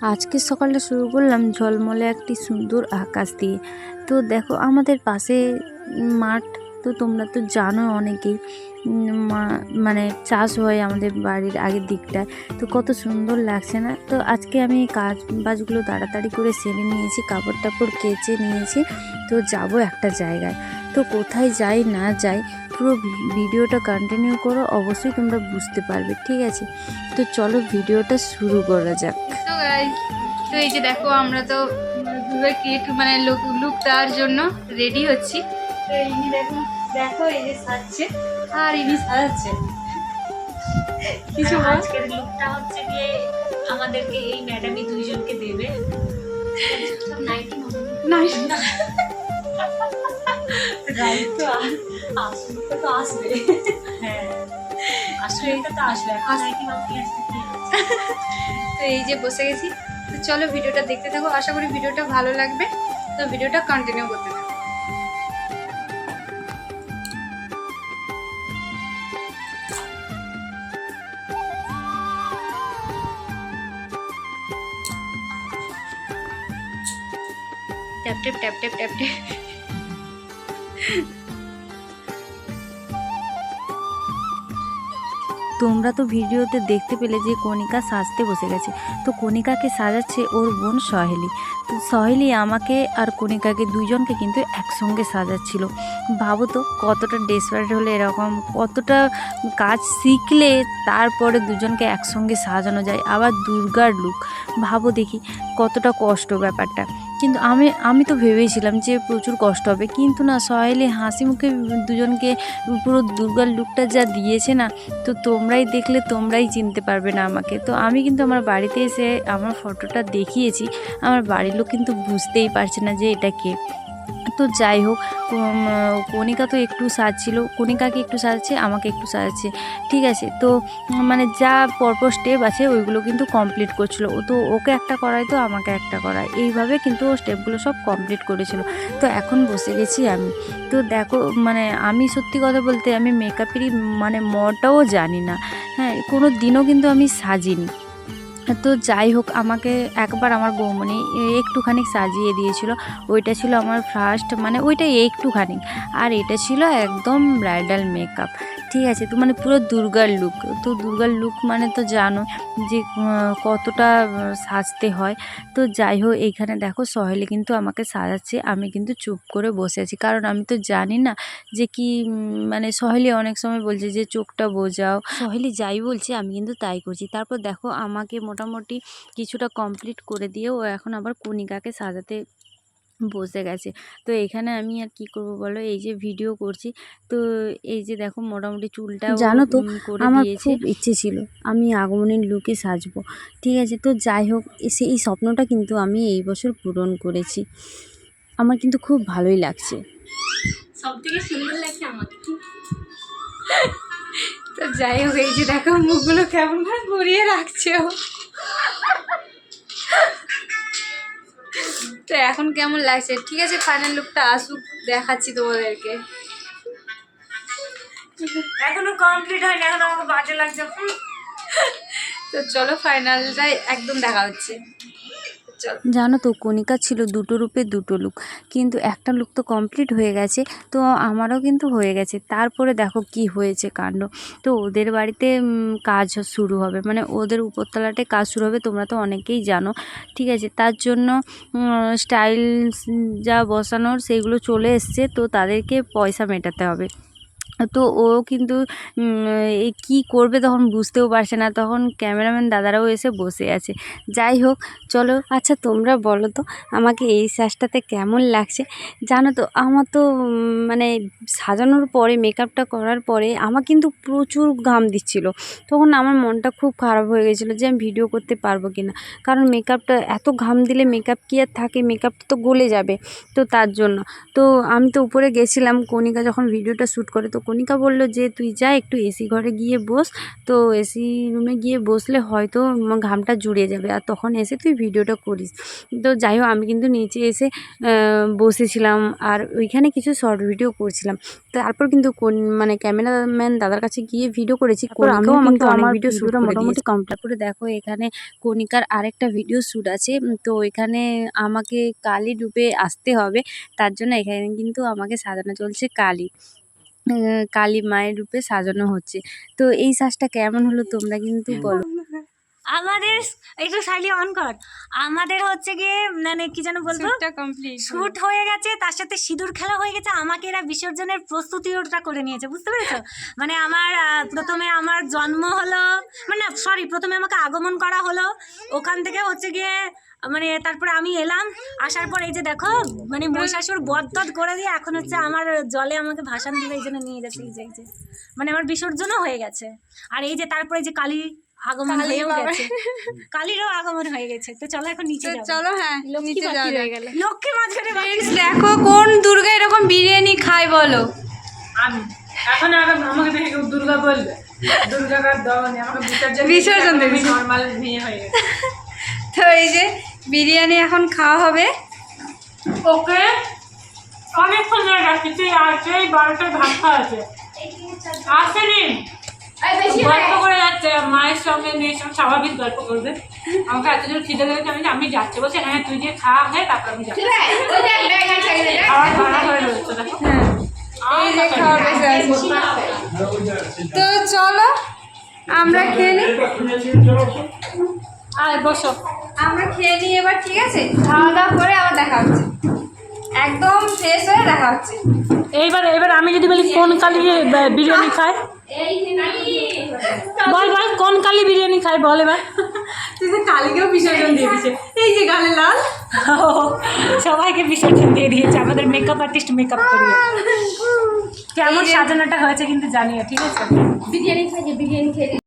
আজকে সকালটা শুরু করলাম ঝলমলে একটি সুন্দর আকাশ দিয়ে। তো দেখো আমাদের পাশে মাঠ, তো তোমরা তো জানো অনেকেই মানে চাষ হয় আমাদের বাড়ির আগের দিকটায়। তো কত সুন্দর লাগছে না? তো আজকে আমি কাজ বাজগুলো তাড়াতাড়ি করে সেরে নিয়েছি, কাপড় টাপড় কেচে নিয়েছি। তো যাব একটা জায়গায়। তো কোথায় যাই না যাই পুরো ভিডিওটা কন্টিনিউ করো, অবশ্যই তোমরা বুঝতে পারবে, ঠিক আছে? তো চলো ভিডিওটা শুরু করা যাক। তো গাইস, তো এই যে দেখো আমরা তো মানে লুক দেওয়ার জন্য রেডি হচ্ছি। তো ইনি দেখো দেখো এই যে সাজছে আর ইনি সাজাচ্ছে। কিছু আজকের লুকটা হচ্ছে গিয়ে আমাদেরকে এই ম্যাডামই দুইজনকে দেবে। তো আসবে, হ্যাঁ আসলে তো আসবে। তো এই যে বসে গেছি। তো চলো ভিডিওটা দেখতে থাকো, আশা করি ভিডিওটা ভালো লাগবে। তো ভিডিওটা কন্টিনিউ করতে থাকো। Tap tap tap tap tap tap. তোমরা তো ভিডিওতে দেখতে পেলে যে কণিকা সাজতে বসে গেছে। তো কণিকাকে সাজাচ্ছে ওর বোন সহেলি। তো সহেলি আমাকে আর কণিকাকে দুজনকে কিন্তু একসঙ্গে সাজাচ্ছিল। ভাবো তো কতটা ডেসপারেট হলে এরকম, কতটা কাজ শিখলে তারপরে দুজনকে একসঙ্গে সাজানো যায়, আবার দুর্গার লুক। ভাবো দেখি কতটা কষ্ট ব্যাপারটা। কিন্তু আমি তো ভেবেছিলাম যে প্রচুর কষ্ট হবে, কিন্তু না, সহেলি হাসি মুখে দুজনকে পুরো দুর্গার লুকটা যা দিয়েছে না, তো তোমরাই দেখলে তোমরাই চিনতে পারবে না আমাকে। তো আমি কিন্তু আমার বাড়িতে এসে আমার ফটোটা দেখিয়েছি, আমার বাড়ির লোক কিন্তু বুঝতেই পারছে না যে এটা কে। তো যাই হোক, কণিকা তো একটু সাজছিল, কণিকাকে একটু সাজাচ্ছে, আমাকে একটু সাজাচ্ছে, ঠিক আছে? তো মানে যা পরপর স্টেপ আছে ওইগুলো কিন্তু কমপ্লিট করছিল ও। তো ওকে একটা করায় তো আমাকে একটা করায়, এইভাবে কিন্তু ও স্টেপগুলো সব কমপ্লিট করেছিল। তো এখন বসে গেছি আমি। তো দেখো মানে আমি সত্যি কথা বলতে আমি মেকআপেরই মানে মটাও জানি না, হ্যাঁ, কোনো দিনও কিন্তু আমি সাজিনি। তো যাই হোক, আমাকে একবার আমার বৌমনি একটুখানি সাজিয়ে দিয়েছিল। ওইটা ছিল আমার ফার্স্ট, মানে ওইটা একটুখানি। আর এটা ছিল একদম ব্রাইডাল মেকআপ, ঠিক আছে? তো মানে পুরো দুর্গার লুক। তো দুর্গার লুক মানে তো জানো যে কতটা সাজতে হয়। তো যাই হোক, এইখানে দেখো সহেলি কিন্তু আমাকে সাজাচ্ছে, আমি কিন্তু চুপ করে বসে আছি, কারণ আমি তো জানি না যে কি মানে সহেলি অনেক সময় বলছে যে চোখটা বোঝাও, সহেলি যাই বলছে আমি কিন্তু তাই করছি। তারপর দেখো আমাকে মোটামুটি কিছুটা কমপ্লিট করে দিয়ে ও এখন আবার কণিকাকে সাজাতে বসে গেছে। তো এখানে আমি আর কি করব বলো, এই যে ভিডিও করছি। তো এই যে দেখো মোটামুটি চুলটা জানো তো করে আমার দিয়েছে। খুব ইচ্ছে ছিল আমি আগমনের লুকে সাজবো, ঠিক আছে? তো যাই হোক, এই স্বপ্নটা কিন্তু আমি এই বছর পূরণ করেছি। আমার কিন্তু খুব ভালোই লাগছে। সব থেকে সুন্দর লাগছে আমাকে। তো যাই হোক, এই যে দেখো মুখগুলো কেমন ভাবে ঘুরিয়ে রাখছে ও। তো এখন কেমন লাগছে? ঠিক আছে, ফাইনাল লুকটা আসুক, দেখাচ্ছি তোমাদেরকে। এখনো কমপ্লিট হয়নি, এখন আমাকে বাজে লাগছে। তো চলো ফাইনালটাই একদম দেখা হচ্ছে। চলো। জানো তো কণিকা ছিল দুটো রূপে দুটো লুক, কিন্তু একটা লুক তো কমপ্লিট হয়ে গেছে, তো আমারও কিন্তু হয়ে গেছে। তারপরে দেখো কি হয়েছে কাণ্ড। তো ওদের বাড়িতে কাজ শুরু হবে, মানে ওদের উপরতলাতে কাজ শুরু হবে, তোমরা তো অনেকেই জানো, ঠিক আছে? তার জন্য স্টাইল যা বসানোর সেইগুলো চলে এসছে, তো তাদেরকে পয়সা মেটাতে হবে। তো ও কিন্তু এই কী করবে তখন বুঝতেও পারছে না, তখন ক্যামেরাম্যান দাদারাও এসে বসে আছে। যাই হোক, চলো। আচ্ছা তোমরা বলো তো আমাকে এই সাজটাতে কেমন লাগছে? জানো তো আমার তো মানে সাজানোর পরে, মেকআপটা করার পরে আমার কিন্তু প্রচুর ঘাম দিচ্ছিল। তখন আমার মনটা খুব খারাপ হয়ে গেছিলো যে আমি ভিডিও করতে পারবো কি না, কারণ মেকআপটা এত ঘাম দিলে মেকআপ কি আর থাকে, মেকআপটা তো গলে যাবে। তো তার জন্য তো আমি তো উপরে গেছিলাম, কণিকা যখন ভিডিওটা শ্যুট করে তো কণিকা বলল যে তুই যা একটু এসি ঘরে গিয়ে বস, তো এসি রুমে গিয়ে বসলে হয়তো ঘামটা জুড়িয়ে যাবে, আর তখন এসে তুই ভিডিওটা করিস। তো যাই হোক আমি কিন্তু নিচে এসে বসেছিলাম আর ওইখানে কিছু শর্ট ভিডিও করছিলাম। তারপর কিন্তু মানে ক্যামেরাম্যান দাদার কাছে গিয়ে ভিডিও করেছি, কণিকাও আমাকে অনেক ভিডিও শ্যুট মোটামুটি কমপ্লিট। তারপরে দেখো এখানে কণিকার আরেকটা ভিডিও শ্যুট আছে, তো এখানে আমাকে কালী রূপে আসতে হবে, তার জন্য এখানে কিন্তু আমাকে সাজানো চলছে কালী মায়ের রূপে সাজানো হচ্ছে। তো এই সাজটা কেমন হলো তোমরা কিন্তু বলো। আমাদের একটু শাইলি অন কর। আমাদের হচ্ছে গিয়ে মানে কি যেন বলবো, কমপ্লিট শুট হয়ে গেছে, তার সাথে সিঁদুর খেলা হয়ে গেছে। আমাকে এরা বিসর্জনের প্রস্তুতিটা করে নিয়েছে, বুঝতে পেরেছো? মানে আমার প্রথমে আমার জন্ম হলো, মানে সরি, প্রথমে আমাকে আগমন করা হলো, ওখান থেকে হচ্ছে গিয়ে মানে তারপরে আমি এলাম, আসার পর এই যে দেখো মানে মহিষাসুর বধ করে দিয়ে এখন হচ্ছে আমার জলে আমাকে ভাসান দিবে, এই জন্য নিয়ে গেছে। এই যে মানে আমার বিসর্জনও হয়ে গেছে। আর এই যে তারপরে যে কালী আগমন হয়ে গেছে, কালীরও আগমন হয়ে গেছে। তো চলো এখন নিচে যাও। চলো, হ্যাঁ নিচে যাওয়া যাক। লক্ষ্মী মাঝখানে দেখো কোন দুর্গা এরকম বিরিয়ানি খায় বলো। আমি এখন আমাকে দেখে কেউ দুর্গা বলবে, দুর্গা আমাকে বিসর্জন দেবে। নর্মাল মেয়ে হয়ে গেছে। তো এই যে বিরিয়ানি এখন খাওয়া হবে। ওকে অনেকক্ষণ ধরে রাখছি, তুই আসছে 12টায় ভাত খাওয়া আছে, আসেনি গল্প করে যাচ্ছে মায়ের সঙ্গে, মেয়ের সঙ্গে স্বাভাবিক গল্প করবে। আমাকে এতজন খিদে লেগেছে, আমি যাচ্ছি, বলছে হ্যাঁ তুই যে খাওয়া হয়ে তারপর আমি যাচ্ছি। খাওয়ার ভাড়া হয়ে রয়েছে দেখো। এই যে খাওয়া বেশি আছে। তো চলো আমরা খেয়ে নিই, আর বসো, আমরা খেয়ে নিই এবার, ঠিক আছে? খাওয়া দাওয়া করে আবার দেখা হচ্ছে, একদম ফ্রেশ হয়ে দেখা হচ্ছে। এবার আমি যদি বলি কোন কালী বিরিয়ানি খায়, বল কোন কালী বিরিয়ানি খায় বল এবার। তুই তো কালীকেও বিসর্জন দিয়ে দিচ্ছে, এই যে গালে লাল। সবাইকে বিসর্জন দিয়ে দিয়েছে, আমাদের মেকআপ আর্টিস্ট মেকআপ করিয়ে। কেমন সাজানোটা হয়েছে কিন্তু জানিও, ঠিক আছে? বিরিয়ানি খাইয়ে